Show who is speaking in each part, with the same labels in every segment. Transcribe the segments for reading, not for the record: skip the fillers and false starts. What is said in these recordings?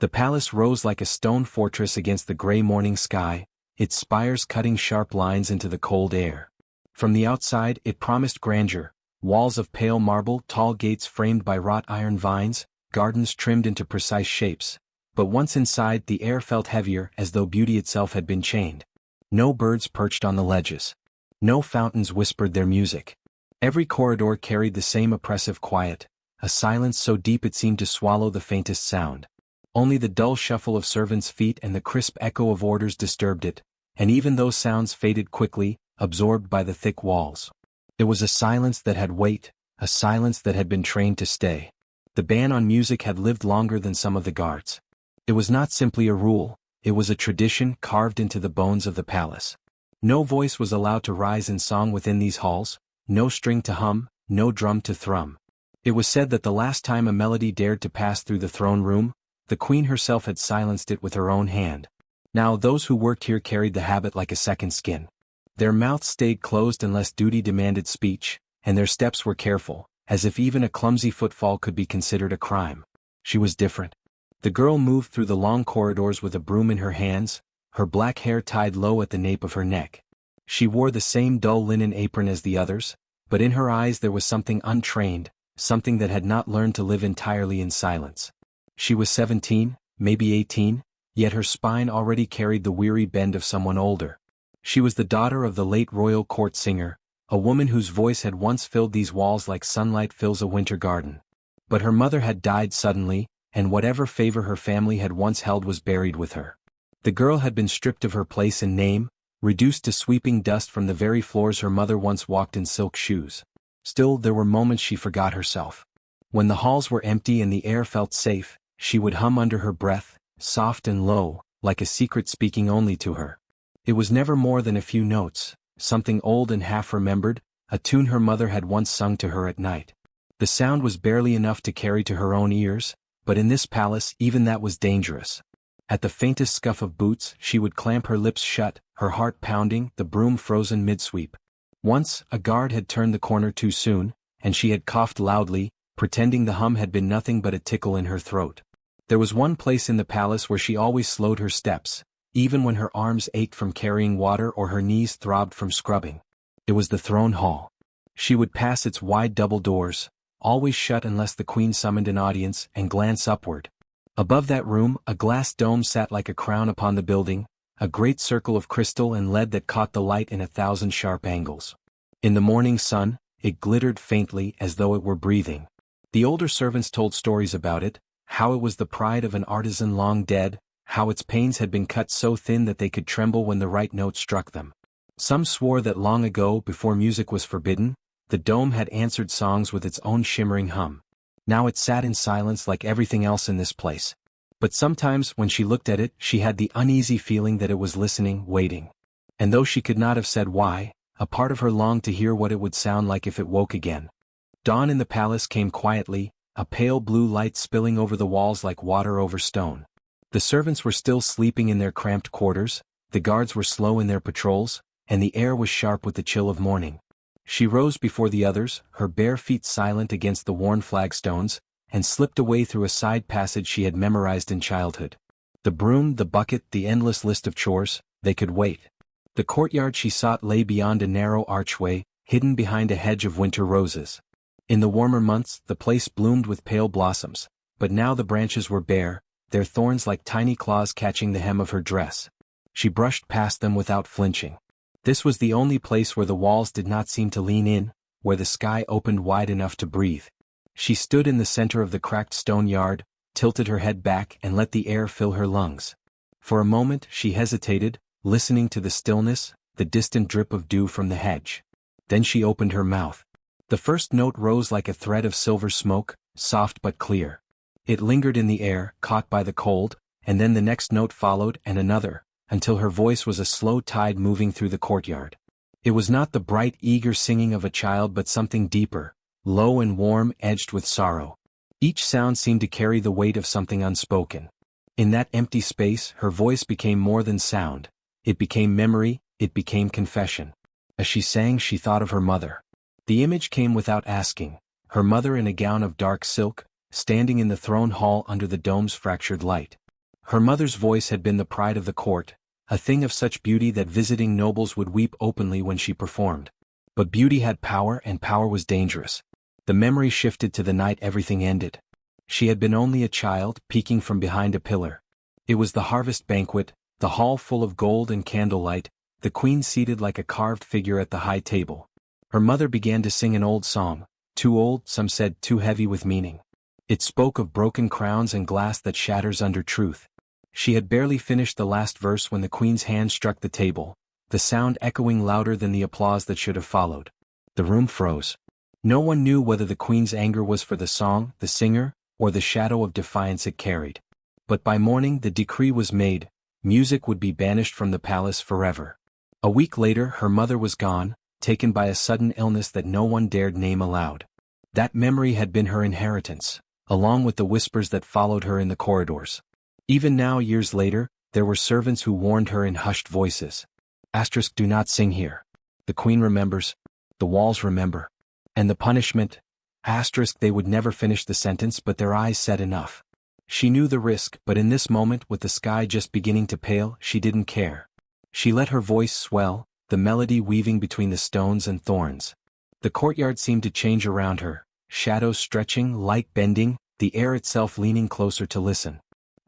Speaker 1: The palace rose like a stone fortress against the gray morning sky, its spires cutting sharp lines into the cold air. From the outside it promised grandeur, walls of pale marble, tall gates framed by wrought iron vines, gardens trimmed into precise shapes. But once inside the air felt heavier, as though beauty itself had been chained. No birds perched on the ledges. No fountains whispered their music. Every corridor carried the same oppressive quiet, a silence so deep it seemed to swallow the faintest sound. Only the dull shuffle of servants' feet and the crisp echo of orders disturbed it, and even those sounds faded quickly, absorbed by the thick walls. It was a silence that had weight, a silence that had been trained to stay. The ban on music had lived longer than some of the guards. It was not simply a rule, it was a tradition carved into the bones of the palace. No voice was allowed to rise in song within these halls, no string to hum, no drum to thrum. It was said that the last time a melody dared to pass through the throne room, the queen herself had silenced it with her own hand. Now those who worked here carried the habit like a second skin. Their mouths stayed closed unless duty demanded speech, and their steps were careful, as if even a clumsy footfall could be considered a crime. She was different. The girl moved through the long corridors with a broom in her hands, her black hair tied low at the nape of her neck. She wore the same dull linen apron as the others, but in her eyes there was something untrained, something that had not learned to live entirely in silence. She was 17, maybe 18, yet her spine already carried the weary bend of someone older. She was the daughter of the late royal court singer, a woman whose voice had once filled these walls like sunlight fills a winter garden. But her mother had died suddenly, and whatever favor her family had once held was buried with her. The girl had been stripped of her place and name, reduced to sweeping dust from the very floors her mother once walked in silk shoes. Still, there were moments she forgot herself. When the halls were empty and the air felt safe, she would hum under her breath, soft and low, like a secret speaking only to her. It was never more than a few notes, something old and half-remembered, a tune her mother had once sung to her at night. The sound was barely enough to carry to her own ears, but in this palace even that was dangerous. At the faintest scuff of boots she would clamp her lips shut, her heart pounding, the broom frozen mid-sweep. Once, a guard had turned the corner too soon, and she had coughed loudly, pretending the hum had been nothing but a tickle in her throat. There was one place in the palace where she always slowed her steps, even when her arms ached from carrying water or her knees throbbed from scrubbing. It was the throne hall. She would pass its wide double doors, always shut unless the queen summoned an audience, and glance upward. Above that room, a glass dome sat like a crown upon the building, a great circle of crystal and lead that caught the light in 1,000 sharp angles. In the morning sun, it glittered faintly as though it were breathing. The older servants told stories about it, how it was the pride of an artisan long dead, how its panes had been cut so thin that they could tremble when the right note struck them. Some swore that long ago, before music was forbidden, the dome had answered songs with its own shimmering hum. Now it sat in silence like everything else in this place. But sometimes when she looked at it, she had the uneasy feeling that it was listening, waiting. And though she could not have said why, a part of her longed to hear what it would sound like if it woke again. Dawn in the palace came quietly, a pale blue light spilling over the walls like water over stone. The servants were still sleeping in their cramped quarters, the guards were slow in their patrols, and the air was sharp with the chill of morning. She rose before the others, her bare feet silent against the worn flagstones, and slipped away through a side passage she had memorized in childhood. The broom, the bucket, the endless list of chores, they could wait. The courtyard she sought lay beyond a narrow archway, hidden behind a hedge of winter roses. In the warmer months, the place bloomed with pale blossoms, but now the branches were bare, their thorns like tiny claws catching the hem of her dress. She brushed past them without flinching. This was the only place where the walls did not seem to lean in, where the sky opened wide enough to breathe. She stood in the center of the cracked stone yard, tilted her head back and let the air fill her lungs. For a moment she hesitated, listening to the stillness, the distant drip of dew from the hedge. Then she opened her mouth. The first note rose like a thread of silver smoke, soft but clear. It lingered in the air, caught by the cold, and then the next note followed and another, until her voice was a slow tide moving through the courtyard. It was not the bright, eager singing of a child but something deeper, low and warm, edged with sorrow. Each sound seemed to carry the weight of something unspoken. In that empty space, her voice became more than sound. It became memory, it became confession. As she sang, she thought of her mother. The image came without asking, her mother in a gown of dark silk, standing in the throne hall under the dome's fractured light. Her mother's voice had been the pride of the court, a thing of such beauty that visiting nobles would weep openly when she performed. But beauty had power, and power was dangerous. The memory shifted to the night everything ended. She had been only a child, peeking from behind a pillar. It was the harvest banquet, the hall full of gold and candlelight, the queen seated like a carved figure at the high table. Her mother began to sing an old song, too old, some said too heavy with meaning. It spoke of broken crowns and glass that shatters under truth. She had barely finished the last verse when the queen's hand struck the table, the sound echoing louder than the applause that should have followed. The room froze. No one knew whether the queen's anger was for the song, the singer, or the shadow of defiance it carried. But by morning the decree was made: music would be banished from the palace forever. A week later her mother was gone, taken by a sudden illness that no one dared name aloud. That memory had been her inheritance, along with the whispers that followed her in the corridors. Even now, years later, there were servants who warned her in hushed voices. Do not sing here. The queen remembers. The walls remember. And the punishment? They would never finish the sentence, but their eyes said enough. She knew the risk, but in this moment, with the sky just beginning to pale, she didn't care. She let her voice swell, the melody weaving between the stones and thorns. The courtyard seemed to change around her, shadows stretching, light bending, the air itself leaning closer to listen.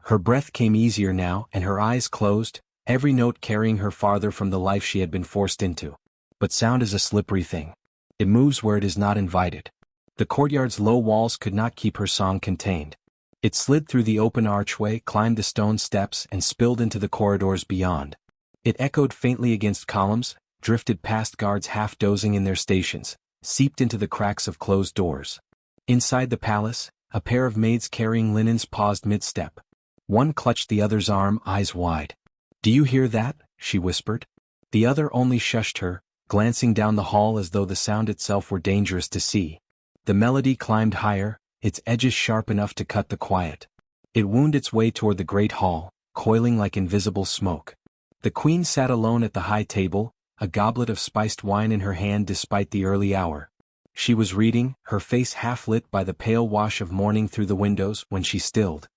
Speaker 1: Her breath came easier now, and her eyes closed, every note carrying her farther from the life she had been forced into. But sound is a slippery thing. It moves where it is not invited. The courtyard's low walls could not keep her song contained. It slid through the open archway, climbed the stone steps, and spilled into the corridors beyond. It echoed faintly against columns, drifted past guards half dozing in their stations, seeped into the cracks of closed doors. Inside the palace, a pair of maids carrying linens paused mid-step. One clutched the other's arm, eyes wide. "Do you hear that?" she whispered. The other only shushed her, glancing down the hall as though the sound itself were dangerous to see. The melody climbed higher, its edges sharp enough to cut the quiet. It wound its way toward the great hall, coiling like invisible smoke. The queen sat alone at the high table, a goblet of spiced wine in her hand despite the early hour. She was reading, her face half lit by the pale wash of morning through the windows, when she stilled.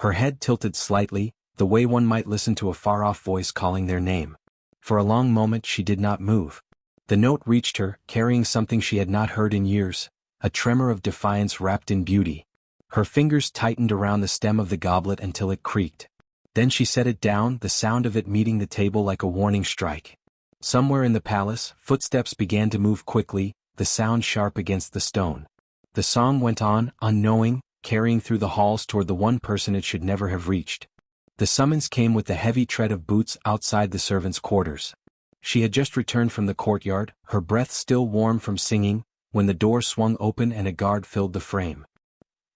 Speaker 1: Her head tilted slightly, the way one might listen to a far-off voice calling their name. For a long moment she did not move. The note reached her, carrying something she had not heard in years, a tremor of defiance wrapped in beauty. Her fingers tightened around the stem of the goblet until it creaked. Then she set it down, the sound of it meeting the table like a warning strike. Somewhere in the palace, footsteps began to move quickly, the sound sharp against the stone. The song went on, unknowing, carrying through the halls toward the one person it should never have reached. The summons came with the heavy tread of boots outside the servants' quarters. She had just returned from the courtyard, her breath still warm from singing, when the door swung open and a guard filled the frame.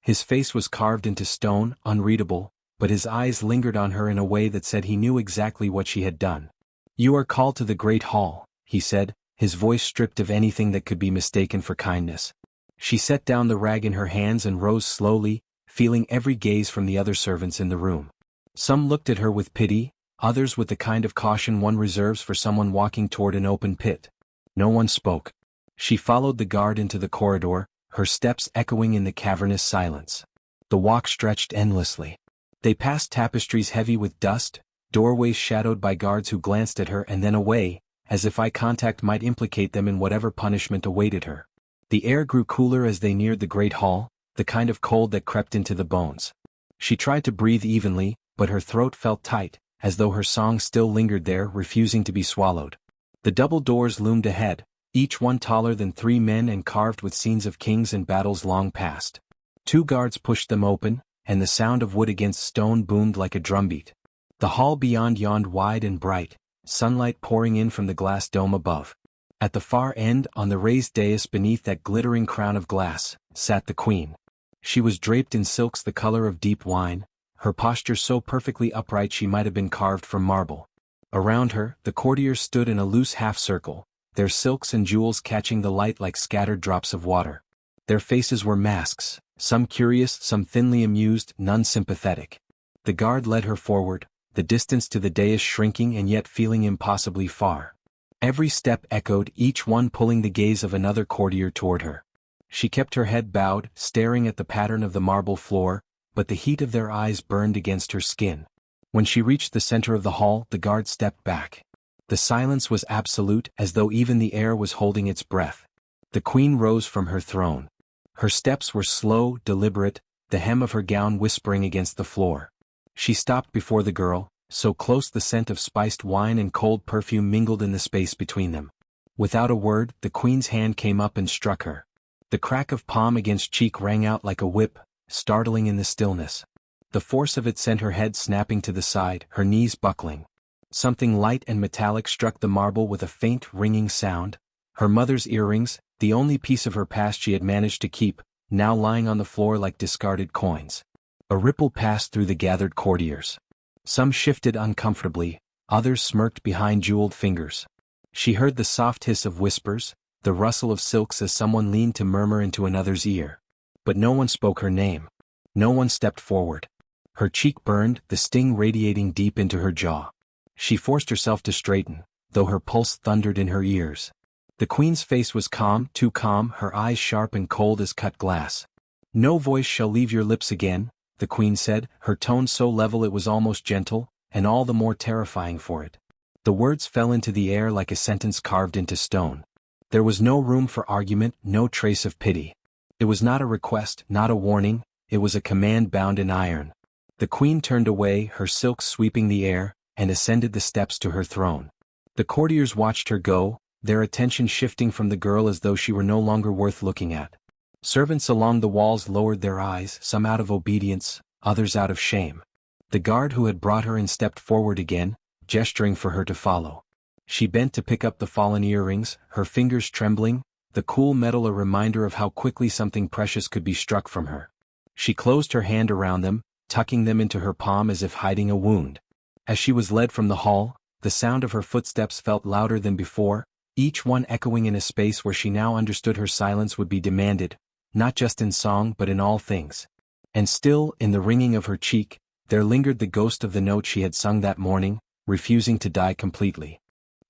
Speaker 1: His face was carved into stone, unreadable, but his eyes lingered on her in a way that said he knew exactly what she had done. "You are called to the great hall," he said, his voice stripped of anything that could be mistaken for kindness. She set down the rag in her hands and rose slowly, feeling every gaze from the other servants in the room. Some looked at her with pity, others with the kind of caution one reserves for someone walking toward an open pit. No one spoke. She followed the guard into the corridor, her steps echoing in the cavernous silence. The walk stretched endlessly. They passed tapestries heavy with dust, doorways shadowed by guards who glanced at her and then away, as if eye contact might implicate them in whatever punishment awaited her. The air grew cooler as they neared the great hall, the kind of cold that crept into the bones. She tried to breathe evenly, but her throat felt tight, as though her song still lingered there, refusing to be swallowed. The double doors loomed ahead, each one taller than 3 men and carved with scenes of kings and battles long past. 2 guards pushed them open, and the sound of wood against stone boomed like a drumbeat. The hall beyond yawned wide and bright, sunlight pouring in from the glass dome above. At the far end, on the raised dais beneath that glittering crown of glass, sat the queen. She was draped in silks the color of deep wine, her posture so perfectly upright she might have been carved from marble. Around her, the courtiers stood in a loose half-circle, their silks and jewels catching the light like scattered drops of water. Their faces were masks, some curious, some thinly amused, none sympathetic. The guard led her forward, the distance to the dais shrinking and yet feeling impossibly far. Every step echoed, each one pulling the gaze of another courtier toward her. She kept her head bowed, staring at the pattern of the marble floor, but the heat of their eyes burned against her skin. When she reached the center of the hall, the guard stepped back. The silence was absolute, as though even the air was holding its breath. The queen rose from her throne. Her steps were slow, deliberate, the hem of her gown whispering against the floor. She stopped before the girl, so close the scent of spiced wine and cold perfume mingled in the space between them. Without a word, the queen's hand came up and struck her. The crack of palm against cheek rang out like a whip, startling in the stillness. The force of it sent her head snapping to the side, her knees buckling. Something light and metallic struck the marble with a faint, ringing sound. Her mother's earrings, the only piece of her past she had managed to keep, now lying on the floor like discarded coins. A ripple passed through the gathered courtiers. Some shifted uncomfortably, others smirked behind jeweled fingers. She heard the soft hiss of whispers, the rustle of silks as someone leaned to murmur into another's ear. But no one spoke her name. No one stepped forward. Her cheek burned, the sting radiating deep into her jaw. She forced herself to straighten, though her pulse thundered in her ears. The queen's face was calm, too calm, her eyes sharp and cold as cut glass. "No voice shall leave your lips again," the queen said, her tone so level it was almost gentle, and all the more terrifying for it. The words fell into the air like a sentence carved into stone. There was no room for argument, no trace of pity. It was not a request, not a warning, it was a command bound in iron. The queen turned away, her silks sweeping the air, and ascended the steps to her throne. The courtiers watched her go, their attention shifting from the girl as though she were no longer worth looking at. Servants along the walls lowered their eyes, some out of obedience, others out of shame. The guard who had brought her in stepped forward again, gesturing for her to follow. She bent to pick up the fallen earrings, her fingers trembling, the cool metal a reminder of how quickly something precious could be struck from her. She closed her hand around them, tucking them into her palm as if hiding a wound. As she was led from the hall, the sound of her footsteps felt louder than before, each one echoing in a space where she now understood her silence would be demanded, not just in song but in all things. And still, in the ringing of her cheek, there lingered the ghost of the note she had sung that morning, refusing to die completely.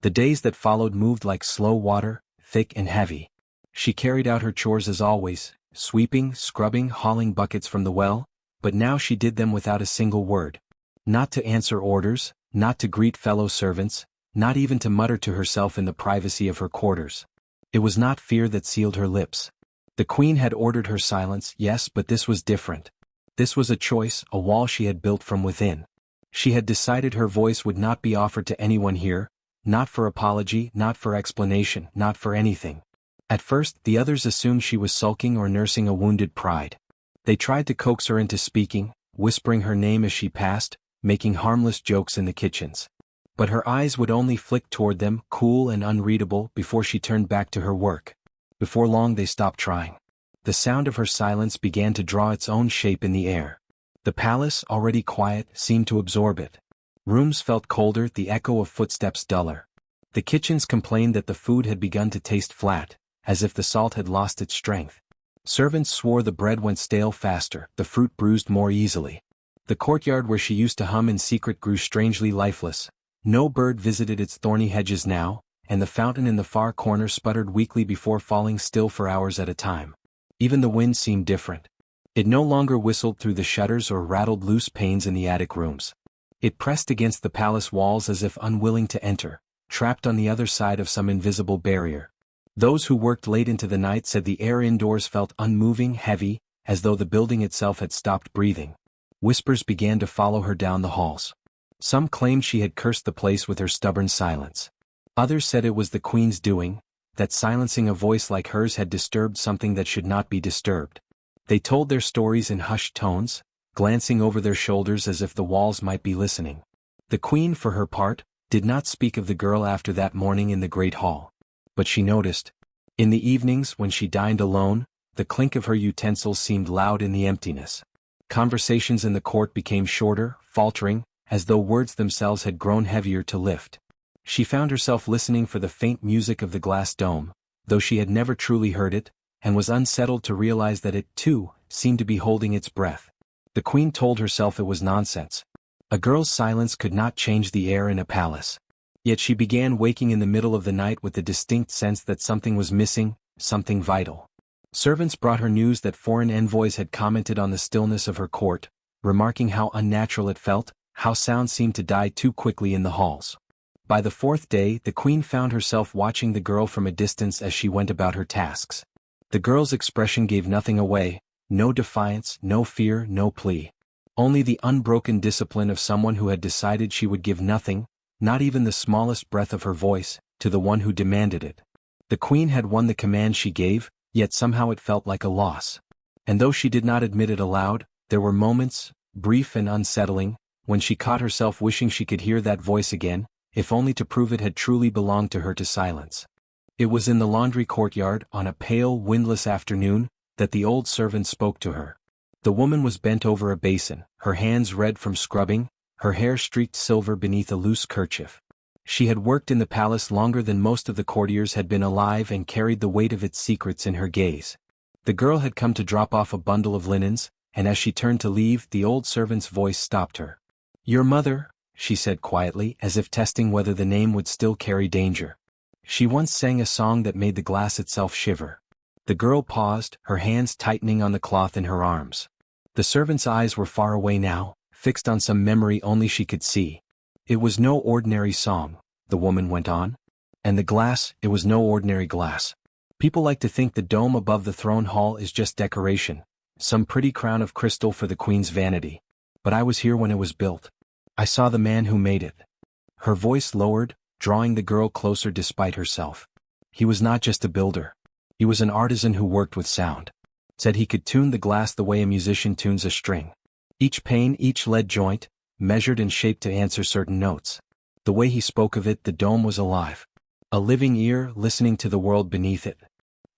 Speaker 1: The days that followed moved like slow water, thick and heavy. She carried out her chores as always, sweeping, scrubbing, hauling buckets from the well, but now she did them without a single word. Not to answer orders, not to greet fellow servants, not even to mutter to herself in the privacy of her quarters. It was not fear that sealed her lips. The queen had ordered her silence, yes, but this was different. This was a choice, a wall she had built from within. She had decided her voice would not be offered to anyone here, not for apology, not for explanation, not for anything. At first, the others assumed she was sulking or nursing a wounded pride. They tried to coax her into speaking, whispering her name as she passed, making harmless jokes in the kitchens. But her eyes would only flick toward them, cool and unreadable, before she turned back to her work. Before long they stopped trying. The sound of her silence began to draw its own shape in the air. The palace, already quiet, seemed to absorb it. Rooms felt colder, the echo of footsteps duller. The kitchens complained that the food had begun to taste flat, as if the salt had lost its strength. Servants swore the bread went stale faster, the fruit bruised more easily. The courtyard where she used to hum in secret grew strangely lifeless. No bird visited its thorny hedges now, and the fountain in the far corner sputtered weakly before falling still for hours at a time. Even the wind seemed different. It no longer whistled through the shutters or rattled loose panes in the attic rooms. It pressed against the palace walls as if unwilling to enter, trapped on the other side of some invisible barrier. Those who worked late into the night said the air indoors felt unmoving, heavy, as though the building itself had stopped breathing. Whispers began to follow her down the halls. Some claimed she had cursed the place with her stubborn silence. Others said it was the queen's doing, that silencing a voice like hers had disturbed something that should not be disturbed. They told their stories in hushed tones, glancing over their shoulders as if the walls might be listening. The queen, for her part, did not speak of the girl after that morning in the great hall. But she noticed. In the evenings, when she dined alone, the clink of her utensils seemed loud in the emptiness. Conversations in the court became shorter, faltering, as though words themselves had grown heavier to lift. She found herself listening for the faint music of the glass dome, though she had never truly heard it, and was unsettled to realize that it, too, seemed to be holding its breath. The queen told herself it was nonsense. A girl's silence could not change the air in a palace. Yet she began waking in the middle of the night with the distinct sense that something was missing, something vital. Servants brought her news that foreign envoys had commented on the stillness of her court, remarking how unnatural it felt, how sound seemed to die too quickly in the halls. By the fourth day, the queen found herself watching the girl from a distance as she went about her tasks. The girl's expression gave nothing away, no defiance, no fear, no plea. Only the unbroken discipline of someone who had decided she would give nothing, not even the smallest breath of her voice, to the one who demanded it. The queen had won the command she gave, yet somehow it felt like a loss. And though she did not admit it aloud, there were moments, brief and unsettling, when she caught herself wishing she could hear that voice again, if only to prove it had truly belonged to her to silence. It was in the laundry courtyard, on a pale, windless afternoon, that the old servant spoke to her. The woman was bent over a basin, her hands red from scrubbing, her hair streaked silver beneath a loose kerchief. She had worked in the palace longer than most of the courtiers had been alive and carried the weight of its secrets in her gaze. The girl had come to drop off a bundle of linens, and as she turned to leave, the old servant's voice stopped her. "Your mother," she said quietly, as if testing whether the name would still carry danger. "She once sang a song that made the glass itself shiver." The girl paused, her hands tightening on the cloth in her arms. The servant's eyes were far away now, fixed on some memory only she could see. "It was no ordinary song," the woman went on. "And the glass, it was no ordinary glass. People like to think the dome above the throne hall is just decoration, some pretty crown of crystal for the queen's vanity. But I was here when it was built. I saw the man who made it." Her voice lowered, drawing the girl closer despite herself. "He was not just a builder. He was an artisan who worked with sound. Said he could tune the glass the way a musician tunes a string. Each pane, each lead joint, measured and shaped to answer certain notes. The way he spoke of it, the dome was alive. A living ear listening to the world beneath it.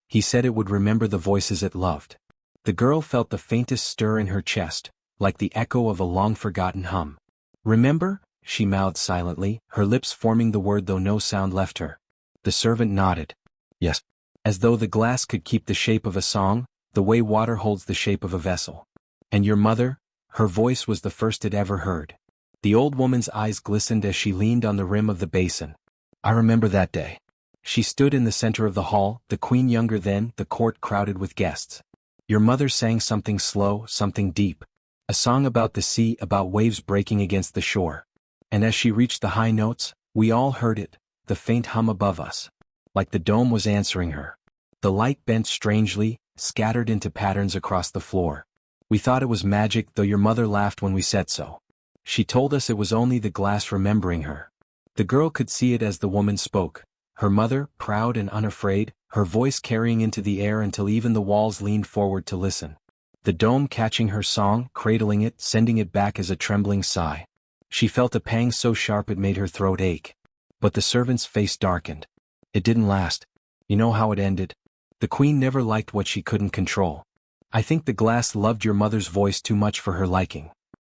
Speaker 1: He said it would remember the voices it loved." The girl felt the faintest stir in her chest, like the echo of a long-forgotten hum. "Remember?" she mouthed silently, her lips forming the word though no sound left her. The servant nodded. "Yes." As though the glass could keep the shape of a song, the way water holds the shape of a vessel. "And your mother?" Her voice was the first it ever heard. The old woman's eyes glistened as she leaned on the rim of the basin. "I remember that day." She stood in the center of the hall, the queen younger then, the court crowded with guests. "Your mother sang something slow, something deep. A song about the sea, about waves breaking against the shore. And as she reached the high notes, we all heard it, the faint hum above us. Like the dome was answering her. The light bent strangely, scattered into patterns across the floor. We thought it was magic, though your mother laughed when we said so. She told us it was only the glass remembering her." The girl could see it as the woman spoke. Her mother, proud and unafraid, her voice carrying into the air until even the walls leaned forward to listen. The dome catching her song, cradling it, sending it back as a trembling sigh. She felt a pang so sharp it made her throat ache. But the servant's face darkened. "It didn't last. You know how it ended. The queen never liked what she couldn't control. I think the glass loved your mother's voice too much for her liking."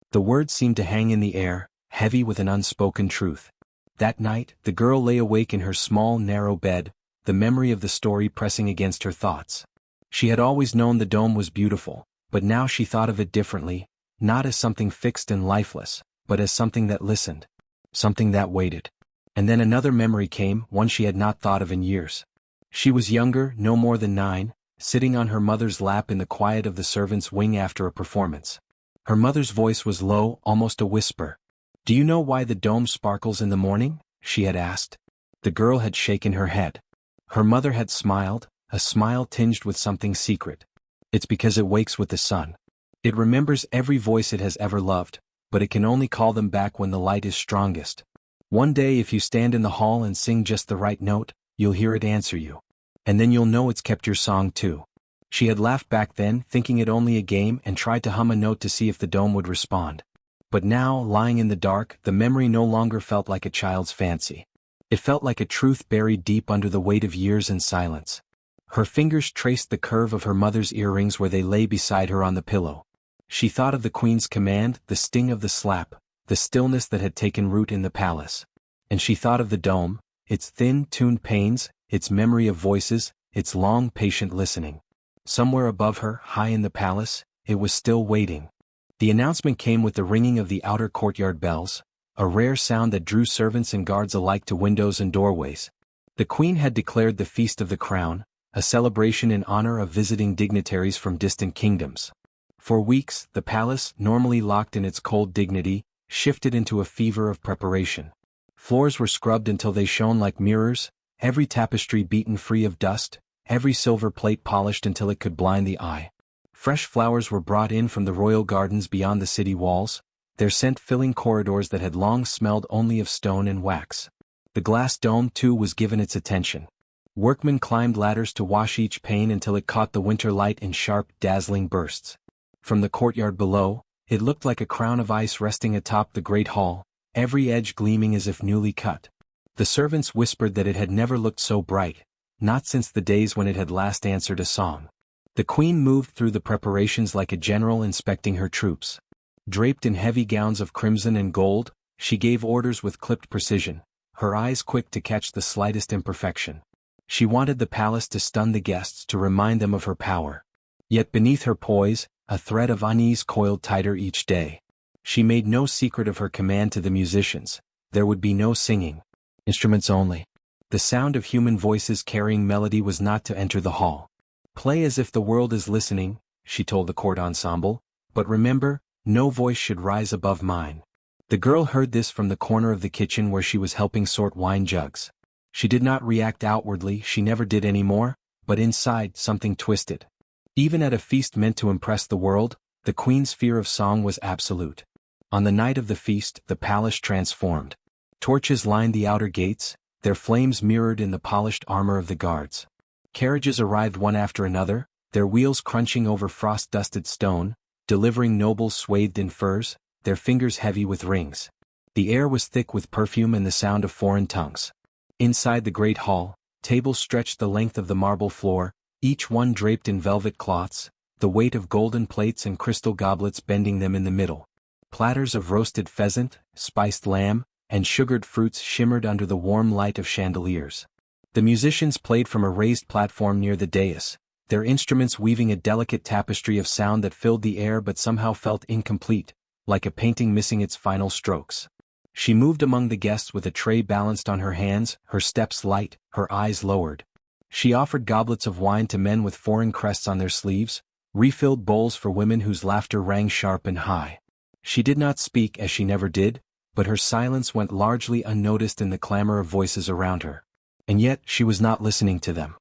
Speaker 1: The words seemed to hang in the air, heavy with an unspoken truth. That night, the girl lay awake in her small, narrow bed, the memory of the story pressing against her thoughts. She had always known the dome was beautiful, but now she thought of it differently, not as something fixed and lifeless, but as something that listened. Something that waited. And then another memory came, one she had not thought of in years. She was younger, no more than 9, sitting on her mother's lap in the quiet of the servants' wing after a performance. Her mother's voice was low, almost a whisper. "Do you know why the dome sparkles in the morning?" she had asked. The girl had shaken her head. Her mother had smiled, a smile tinged with something secret. "It's because it wakes with the sun. It remembers every voice it has ever loved, but it can only call them back when the light is strongest. One day if you stand in the hall and sing just the right note, you'll hear it answer you. And then you'll know it's kept your song too." She had laughed back then, thinking it only a game, and tried to hum a note to see if the dome would respond. But now, lying in the dark, the memory no longer felt like a child's fancy. It felt like a truth buried deep under the weight of years and silence. Her fingers traced the curve of her mother's earrings where they lay beside her on the pillow. She thought of the queen's command, the sting of the slap, the stillness that had taken root in the palace. And she thought of the dome, its thin, tuned panes, its memory of voices, its long, patient listening. Somewhere above her, high in the palace, it was still waiting. The announcement came with the ringing of the outer courtyard bells, a rare sound that drew servants and guards alike to windows and doorways. The queen had declared the Feast of the Crown, a celebration in honor of visiting dignitaries from distant kingdoms. For weeks, the palace, normally locked in its cold dignity, shifted into a fever of preparation. Floors were scrubbed until they shone like mirrors, every tapestry beaten free of dust, every silver plate polished until it could blind the eye. Fresh flowers were brought in from the royal gardens beyond the city walls, their scent filling corridors that had long smelled only of stone and wax. The glass dome, too, was given its attention. Workmen climbed ladders to wash each pane until it caught the winter light in sharp, dazzling bursts. From the courtyard below, it looked like a crown of ice resting atop the great hall, every edge gleaming as if newly cut. The servants whispered that it had never looked so bright, not since the days when it had last answered a song. The queen moved through the preparations like a general inspecting her troops. Draped in heavy gowns of crimson and gold, she gave orders with clipped precision, her eyes quick to catch the slightest imperfection. She wanted the palace to stun the guests, to remind them of her power. Yet beneath her poise, a thread of unease coiled tighter each day. She made no secret of her command to the musicians. There would be no singing. Instruments only. The sound of human voices carrying melody was not to enter the hall. Play as if the world is listening, she told the court ensemble, but remember, no voice should rise above mine. The girl heard this from the corner of the kitchen where she was helping sort wine jugs. She did not react outwardly, she never did anymore, but inside something twisted. Even at a feast meant to impress the world, the queen's fear of song was absolute. On the night of the feast, the palace transformed. Torches lined the outer gates, their flames mirrored in the polished armor of the guards. Carriages arrived one after another, their wheels crunching over frost-dusted stone, delivering nobles swathed in furs, their fingers heavy with rings. The air was thick with perfume and the sound of foreign tongues. Inside the great hall, tables stretched the length of the marble floor, each one draped in velvet cloths, the weight of golden plates and crystal goblets bending them in the middle. Platters of roasted pheasant, spiced lamb, and sugared fruits shimmered under the warm light of chandeliers. The musicians played from a raised platform near the dais, their instruments weaving a delicate tapestry of sound that filled the air but somehow felt incomplete, like a painting missing its final strokes. She moved among the guests with a tray balanced on her hands, her steps light, her eyes lowered. She offered goblets of wine to men with foreign crests on their sleeves, refilled bowls for women whose laughter rang sharp and high. She did not speak as she never did, but her silence went largely unnoticed in the clamor of voices around her. And yet she was not listening to them.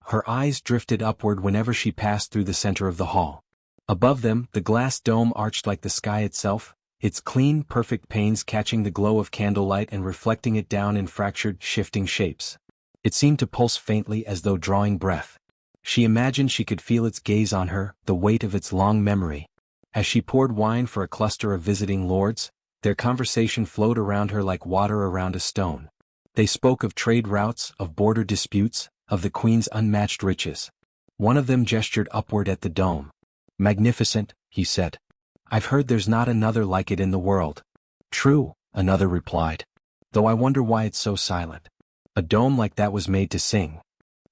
Speaker 1: Her eyes drifted upward whenever she passed through the center of the hall. Above them, the glass dome arched like the sky itself, its clean, perfect panes catching the glow of candlelight and reflecting it down in fractured, shifting shapes. It seemed to pulse faintly as though drawing breath. She imagined she could feel its gaze on her, the weight of its long memory. As she poured wine for a cluster of visiting lords, their conversation flowed around her like water around a stone. They spoke of trade routes, of border disputes, of the queen's unmatched riches. One of them gestured upward at the dome. "Magnificent," he said. "I've heard there's not another like it in the world." "True," another replied. "Though I wonder why it's so silent. A dome like that was made to sing."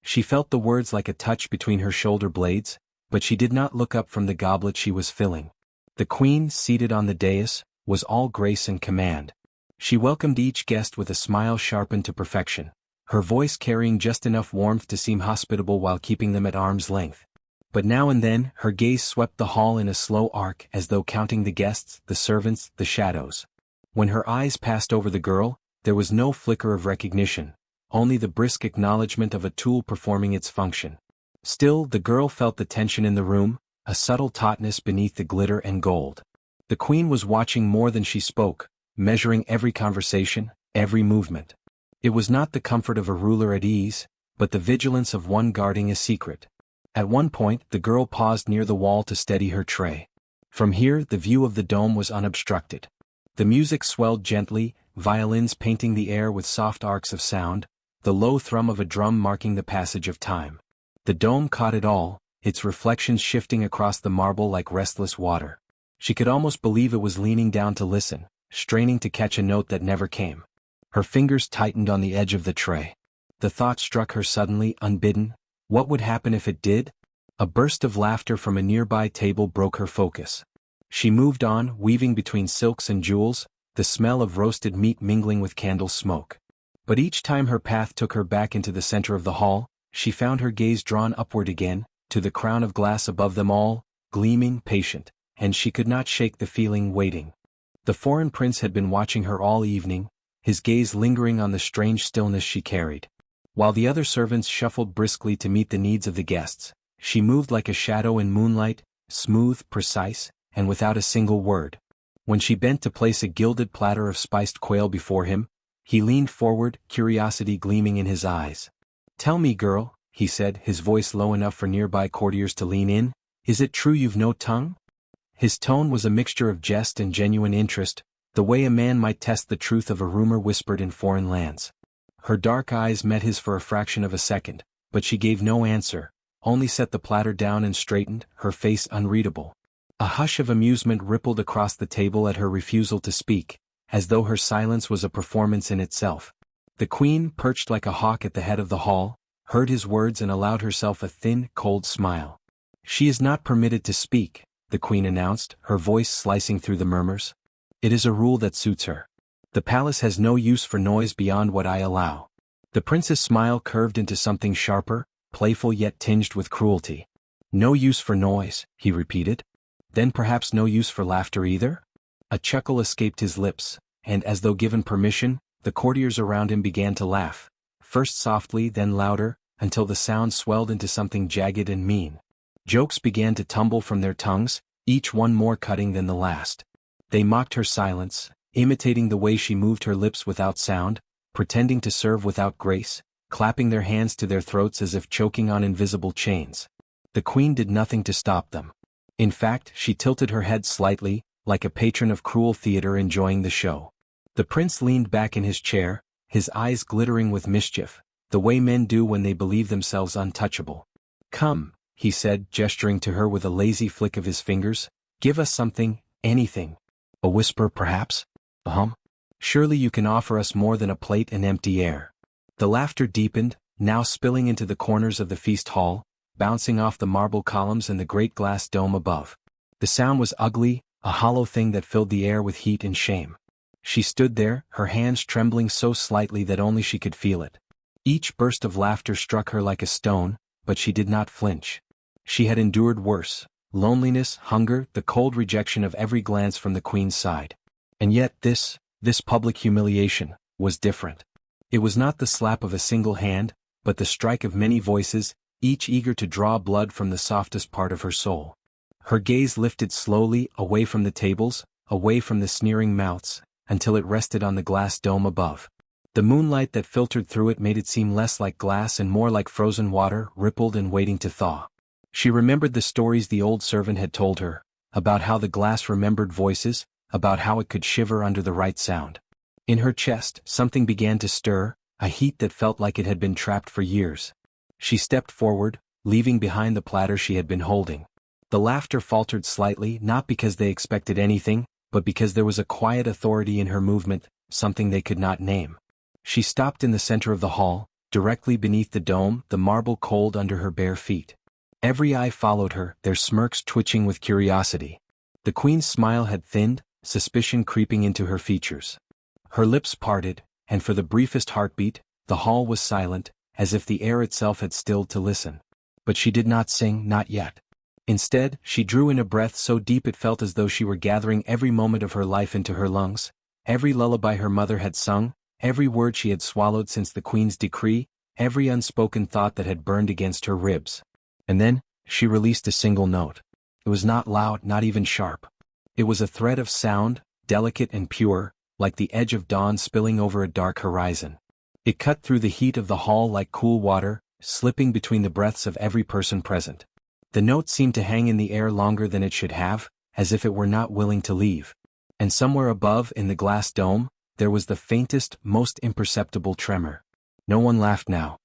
Speaker 1: She felt the words like a touch between her shoulder blades, but she did not look up from the goblet she was filling. The queen, seated on the dais, was all grace and command. She welcomed each guest with a smile sharpened to perfection, her voice carrying just enough warmth to seem hospitable while keeping them at arm's length. But now and then, her gaze swept the hall in a slow arc as though counting the guests, the servants, the shadows. When her eyes passed over the girl, there was no flicker of recognition, only the brisk acknowledgement of a tool performing its function. Still, the girl felt the tension in the room, a subtle tautness beneath the glitter and gold. The queen was watching more than she spoke, measuring every conversation, every movement. It was not the comfort of a ruler at ease, but the vigilance of one guarding a secret. At one point, the girl paused near the wall to steady her tray. From here, the view of the dome was unobstructed. The music swelled gently, violins painting the air with soft arcs of sound, the low thrum of a drum marking the passage of time. The dome caught it all, its reflections shifting across the marble like restless water. She could almost believe it was leaning down to listen, straining to catch a note that never came. Her fingers tightened on the edge of the tray. The thought struck her suddenly, unbidden. What would happen if it did? A burst of laughter from a nearby table broke her focus. She moved on, weaving between silks and jewels, the smell of roasted meat mingling with candle smoke. But each time her path took her back into the center of the hall, she found her gaze drawn upward again, to the crown of glass above them all, gleaming, patient, and she could not shake the feeling, waiting. The foreign prince had been watching her all evening, his gaze lingering on the strange stillness she carried. While the other servants shuffled briskly to meet the needs of the guests, she moved like a shadow in moonlight, smooth, precise, and without a single word. When she bent to place a gilded platter of spiced quail before him, he leaned forward, curiosity gleaming in his eyes. "Tell me, girl," he said, his voice low enough for nearby courtiers to lean in, "is it true you've no tongue?" His tone was a mixture of jest and genuine interest, the way a man might test the truth of a rumor whispered in foreign lands. Her dark eyes met his for a fraction of a second, but she gave no answer, only set the platter down and straightened, her face unreadable. A hush of amusement rippled across the table at her refusal to speak, as though her silence was a performance in itself. The queen, perched like a hawk at the head of the hall, heard his words and allowed herself a thin, cold smile. "She is not permitted to speak," the queen announced, her voice slicing through the murmurs. "It is a rule that suits her. The palace has no use for noise beyond what I allow." The prince's smile curved into something sharper, playful yet tinged with cruelty. "No use for noise," he repeated. "Then perhaps no use for laughter either?" A chuckle escaped his lips, and as though given permission, the courtiers around him began to laugh, first softly then louder, until the sound swelled into something jagged and mean. Jokes began to tumble from their tongues, each one more cutting than the last. They mocked her silence, imitating the way she moved her lips without sound, pretending to serve without grace, clapping their hands to their throats as if choking on invisible chains. The queen did nothing to stop them. In fact, she tilted her head slightly, like a patron of cruel theater enjoying the show. The prince leaned back in his chair, his eyes glittering with mischief, the way men do when they believe themselves untouchable. "Come," he said, gesturing to her with a lazy flick of his fingers, "give us something, anything. A whisper perhaps? A hum? Surely you can offer us more than a plate and empty air." The laughter deepened, now spilling into the corners of the feast hall, bouncing off the marble columns and the great glass dome above. The sound was ugly, a hollow thing that filled the air with heat and shame. She stood there, her hands trembling so slightly that only she could feel it. Each burst of laughter struck her like a stone, but she did not flinch. She had endured worse: loneliness, hunger, the cold rejection of every glance from the queen's side. And yet this public humiliation, was different. It was not the slap of a single hand, but the strike of many voices, each eager to draw blood from the softest part of her soul. Her gaze lifted slowly, away from the tables, away from the sneering mouths, until it rested on the glass dome above. The moonlight that filtered through it made it seem less like glass and more like frozen water, rippled and waiting to thaw. She remembered the stories the old servant had told her, about how the glass remembered voices, about how it could shiver under the right sound. In her chest, something began to stir, a heat that felt like it had been trapped for years. She stepped forward, leaving behind the platter she had been holding. The laughter faltered slightly, not because they expected anything, but because there was a quiet authority in her movement, something they could not name. She stopped in the center of the hall, directly beneath the dome, the marble cold under her bare feet. Every eye followed her, their smirks twitching with curiosity. The queen's smile had thinned, suspicion creeping into her features. Her lips parted, and for the briefest heartbeat, the hall was silent, as if the air itself had stilled to listen. But she did not sing, not yet. Instead, she drew in a breath so deep it felt as though she were gathering every moment of her life into her lungs, every lullaby her mother had sung, every word she had swallowed since the queen's decree, every unspoken thought that had burned against her ribs. And then, she released a single note. It was not loud, not even sharp. It was a thread of sound, delicate and pure, like the edge of dawn spilling over a dark horizon. It cut through the heat of the hall like cool water, slipping between the breaths of every person present. The note seemed to hang in the air longer than it should have, as if it were not willing to leave. And somewhere above, in the glass dome, there was the faintest, most imperceptible tremor. No one laughed now.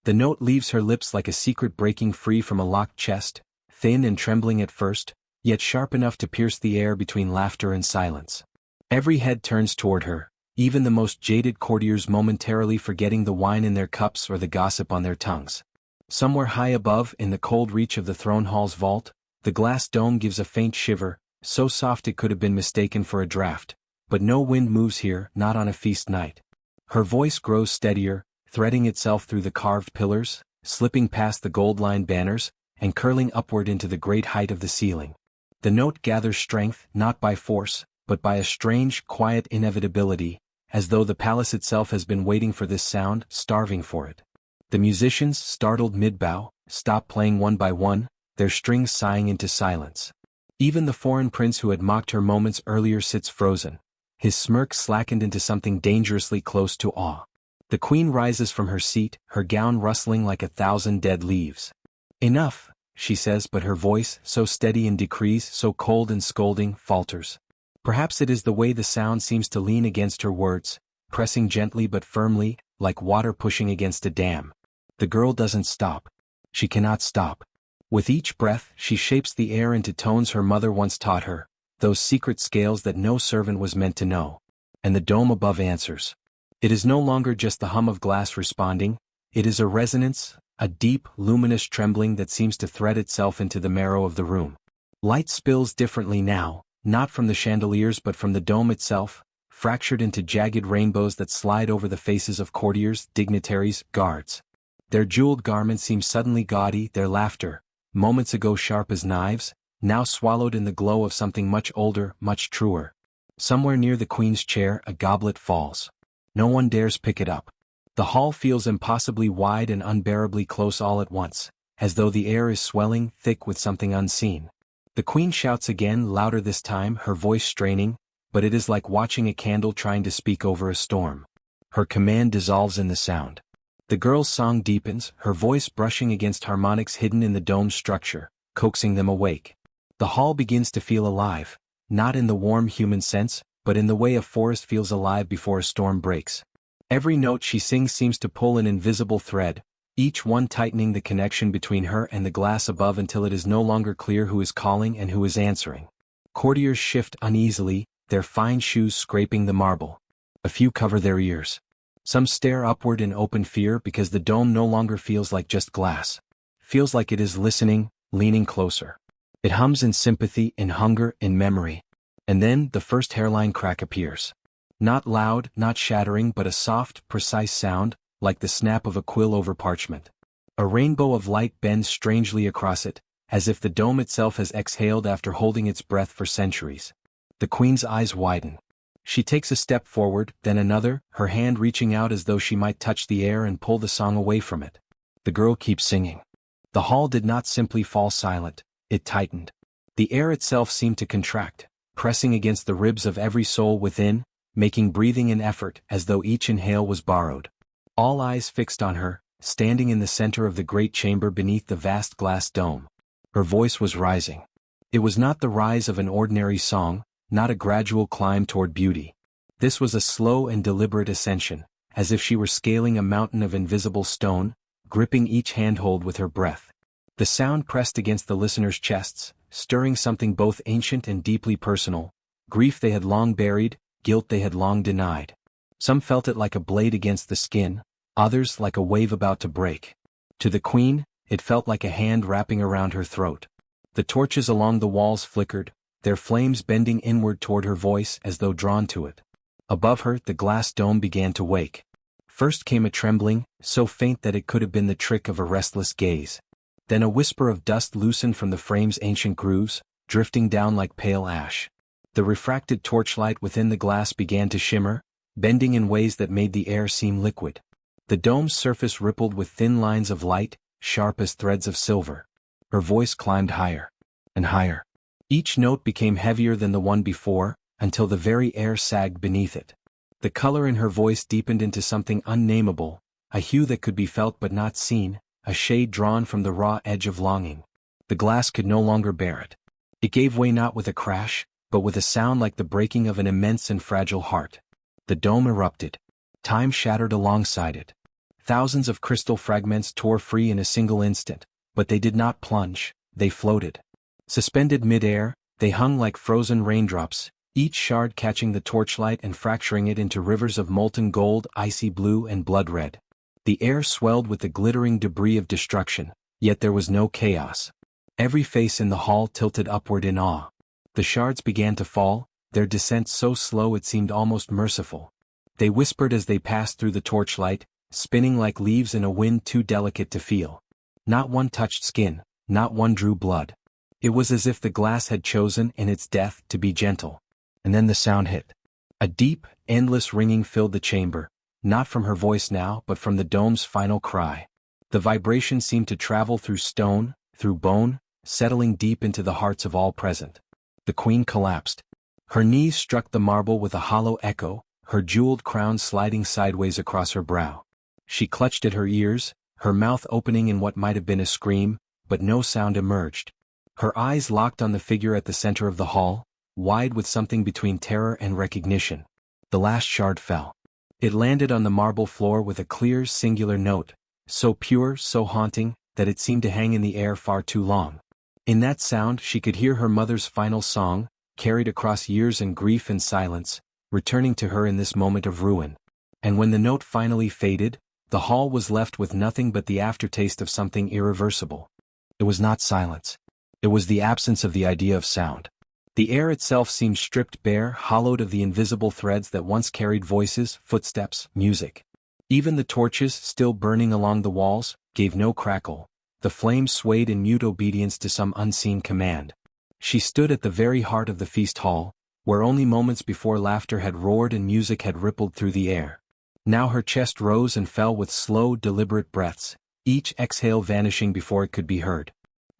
Speaker 1: The note leaves her lips like a secret breaking free from a locked chest, thin and trembling at first, yet sharp enough to pierce the air between laughter and silence. Every head turns toward her, even the most jaded courtiers momentarily forgetting the wine in their cups or the gossip on their tongues. Somewhere high above, in the cold reach of the throne hall's vault, the glass dome gives a faint shiver, so soft it could have been mistaken for a draft. But no wind moves here, not on a feast night. Her voice grows steadier, threading itself through the carved pillars, slipping past the gold-lined banners, and curling upward into the great height of the ceiling. The note gathers strength, not by force, but by a strange, quiet inevitability, as though the palace itself has been waiting for this sound, starving for it. The musicians, startled mid-bow, stop playing one by one, their strings sighing into silence. Even the foreign prince who had mocked her moments earlier sits frozen, his smirk slackened into something dangerously close to awe. The queen rises from her seat, her gown rustling like 1,000 dead leaves. "Enough," she says, but her voice, so steady in decrees, so cold and scolding, falters. Perhaps it is the way the sound seems to lean against her words, pressing gently but firmly, like water pushing against a dam. The girl doesn't stop. She cannot stop. With each breath, she shapes the air into tones her mother once taught her, those secret scales that no servant was meant to know. And the dome above answers. It is no longer just the hum of glass responding, it is a resonance, a deep, luminous trembling that seems to thread itself into the marrow of the room. Light spills differently now, not from the chandeliers but from the dome itself, fractured into jagged rainbows that slide over the faces of courtiers, dignitaries, guards. Their jeweled garments seem suddenly gaudy, their laughter, moments ago sharp as knives, now swallowed in the glow of something much older, much truer. Somewhere near the queen's chair a goblet falls. No one dares pick it up. The hall feels impossibly wide and unbearably close all at once, as though the air is swelling, thick with something unseen. The queen shouts again, louder this time, her voice straining, but it is like watching a candle trying to speak over a storm. Her command dissolves in the sound. The girl's song deepens, her voice brushing against harmonics hidden in the dome's structure, coaxing them awake. The hall begins to feel alive, not in the warm human sense, but in the way a forest feels alive before a storm breaks. Every note she sings seems to pull an invisible thread, each one tightening the connection between her and the glass above until it is no longer clear who is calling and who is answering. Courtiers shift uneasily, their fine shoes scraping the marble. A few cover their ears. Some stare upward in open fear because the dome no longer feels like just glass. Feels like it is listening, leaning closer. It hums in sympathy, in hunger, in memory. And then the first hairline crack appears. Not loud, not shattering, but a soft, precise sound, like the snap of a quill over parchment. A rainbow of light bends strangely across it, as if the dome itself has exhaled after holding its breath for centuries. The queen's eyes widen. She takes a step forward, then another, her hand reaching out as though she might touch the air and pull the song away from it. The girl keeps singing. The hall did not simply fall silent, it tightened. The air itself seemed to contract, pressing against the ribs of every soul within, making breathing an effort as though each inhale was borrowed. All eyes fixed on her, standing in the center of the great chamber beneath the vast glass dome. Her voice was rising. It was not the rise of an ordinary song, not a gradual climb toward beauty. This was a slow and deliberate ascension, as if she were scaling a mountain of invisible stone, gripping each handhold with her breath. The sound pressed against the listeners' chests, stirring something both ancient and deeply personal, grief they had long buried, guilt they had long denied. Some felt it like a blade against the skin, others like a wave about to break. To the queen, it felt like a hand wrapping around her throat. The torches along the walls flickered, their flames bending inward toward her voice as though drawn to it. Above her, the glass dome began to wake. First came a trembling, so faint that it could have been the trick of a restless gaze. Then a whisper of dust loosened from the frame's ancient grooves, drifting down like pale ash. The refracted torchlight within the glass began to shimmer, bending in ways that made the air seem liquid. The dome's surface rippled with thin lines of light, sharp as threads of silver. Her voice climbed higher and higher. Each note became heavier than the one before, until the very air sagged beneath it. The color in her voice deepened into something unnameable, a hue that could be felt but not seen, a shade drawn from the raw edge of longing. The glass could no longer bear it. It gave way not with a crash, but with a sound like the breaking of an immense and fragile heart. The dome erupted. Time shattered alongside it. Thousands of crystal fragments tore free in a single instant, but they did not plunge, they floated. Suspended mid-air, they hung like frozen raindrops, each shard catching the torchlight and fracturing it into rivers of molten gold, icy blue and blood red. The air swelled with the glittering debris of destruction, yet there was no chaos. Every face in the hall tilted upward in awe. The shards began to fall, their descent so slow it seemed almost merciful. They whispered as they passed through the torchlight, spinning like leaves in a wind too delicate to feel. Not one touched skin, not one drew blood. It was as if the glass had chosen in its death to be gentle. And then the sound hit. A deep, endless ringing filled the chamber, not from her voice now but from the dome's final cry. The vibration seemed to travel through stone, through bone, settling deep into the hearts of all present. The queen collapsed. Her knees struck the marble with a hollow echo, her jeweled crown sliding sideways across her brow. She clutched at her ears, her mouth opening in what might have been a scream, but no sound emerged. Her eyes locked on the figure at the center of the hall, wide with something between terror and recognition. The last shard fell. It landed on the marble floor with a clear, singular note, so pure, so haunting, that it seemed to hang in the air far too long. In that sound she could hear her mother's final song, carried across years and grief and silence, returning to her in this moment of ruin. And when the note finally faded, the hall was left with nothing but the aftertaste of something irreversible. It was not silence. It was the absence of the idea of sound. The air itself seemed stripped bare, hollowed of the invisible threads that once carried voices, footsteps, music. Even the torches, still burning along the walls, gave no crackle. The flames swayed in mute obedience to some unseen command. She stood at the very heart of the feast hall, where only moments before laughter had roared and music had rippled through the air. Now her chest rose and fell with slow, deliberate breaths, each exhale vanishing before it could be heard.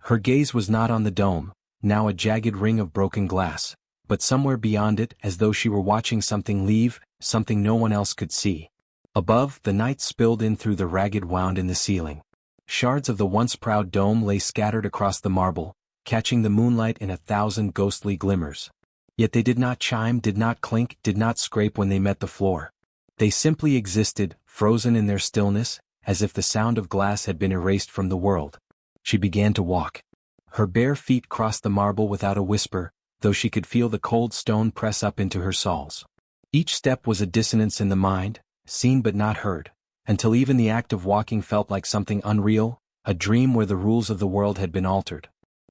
Speaker 1: Her gaze was not on the dome, now a jagged ring of broken glass, but somewhere beyond it, as though she were watching something leave, something no one else could see. Above, the night spilled in through the ragged wound in the ceiling. Shards of the once proud dome lay scattered across the marble, catching the moonlight in 1,000 ghostly glimmers. Yet they did not chime, did not clink, did not scrape when they met the floor. They simply existed, frozen in their stillness, as if the sound of glass had been erased from the world. She began to walk. Her bare feet crossed the marble without a whisper, though she could feel the cold stone press up into her soles. Each step was a dissonance in the mind, seen but not heard, until even the act of walking felt like something unreal, a dream where the rules of the world had been altered.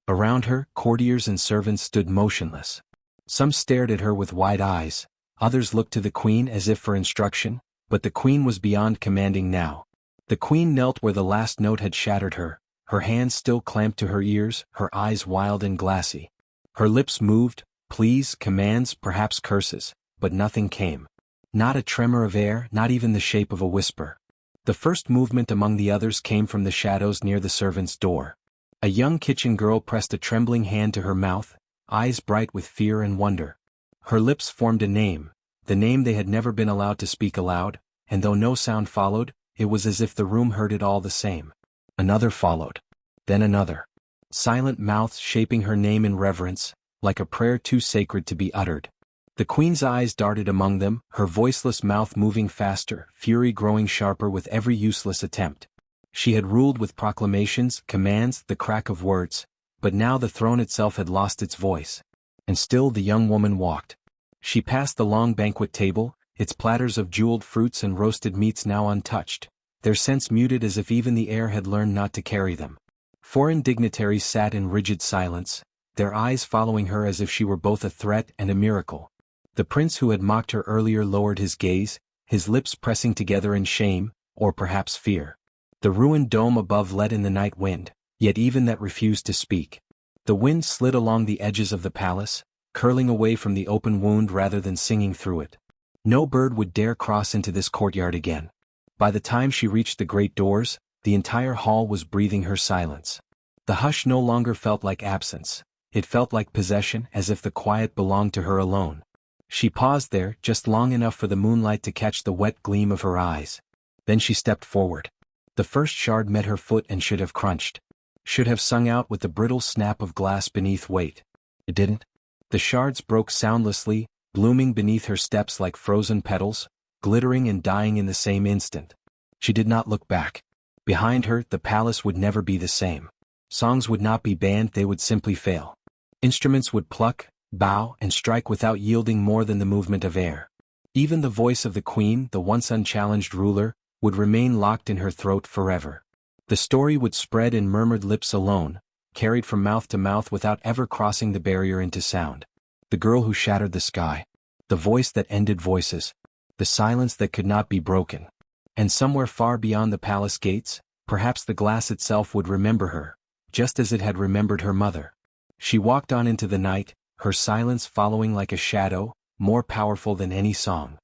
Speaker 1: Around her, courtiers and servants stood motionless. Some stared at her with wide eyes, others looked to the queen as if for instruction, but the queen was beyond commanding now. The queen knelt where the last note had shattered her hands still clamped to her ears, her eyes wild and glassy. Her lips moved, pleas, commands, perhaps curses, but nothing came. Not a tremor of air, not even the shape of a whisper. The first movement among the others came from the shadows near the servants' door. A young kitchen girl pressed a trembling hand to her mouth, eyes bright with fear and wonder. Her lips formed a name, the name they had never been allowed to speak aloud, and though no sound followed, it was as if the room heard it all the same. Another followed. Then another. Silent mouths shaping her name in reverence, like a prayer too sacred to be uttered. The queen's eyes darted among them, her voiceless mouth moving faster, fury growing sharper with every useless attempt. She had ruled with proclamations, commands, the crack of words, but now the throne itself had lost its voice. And still the young woman walked. She passed the long banquet table, its platters of jeweled fruits and roasted meats now untouched, their scents muted as if even the air had learned not to carry them. Foreign dignitaries sat in rigid silence, their eyes following her as if she were both a threat and a miracle. The prince who had mocked her earlier lowered his gaze, his lips pressing together in shame, or perhaps fear. The ruined dome above let in the night wind, yet even that refused to speak. The wind slid along the edges of the palace, curling away from the open wound rather than singing through it. No bird would dare cross into this courtyard again. By the time she reached the great doors, the entire hall was breathing her silence. The hush no longer felt like absence, it felt like possession, as if the quiet belonged to her alone. She paused there, just long enough for the moonlight to catch the wet gleam of her eyes. Then she stepped forward. The first shard met her foot and should have crunched. Should have sung out with the brittle snap of glass beneath weight. It didn't. The shards broke soundlessly, blooming beneath her steps like frozen petals, glittering and dying in the same instant. She did not look back. Behind her, the palace would never be the same. Songs would not be banned, they would simply fail. Instruments would pluck, bow, and strike without yielding more than the movement of air. Even the voice of the queen, the once unchallenged ruler, would remain locked in her throat forever. The story would spread in murmured lips alone, carried from mouth to mouth without ever crossing the barrier into sound. The girl who shattered the sky. The voice that ended voices. The silence that could not be broken. And somewhere far beyond the palace gates, perhaps the glass itself would remember her, just as it had remembered her mother. She walked on into the night, her silence following like a shadow, more powerful than any song.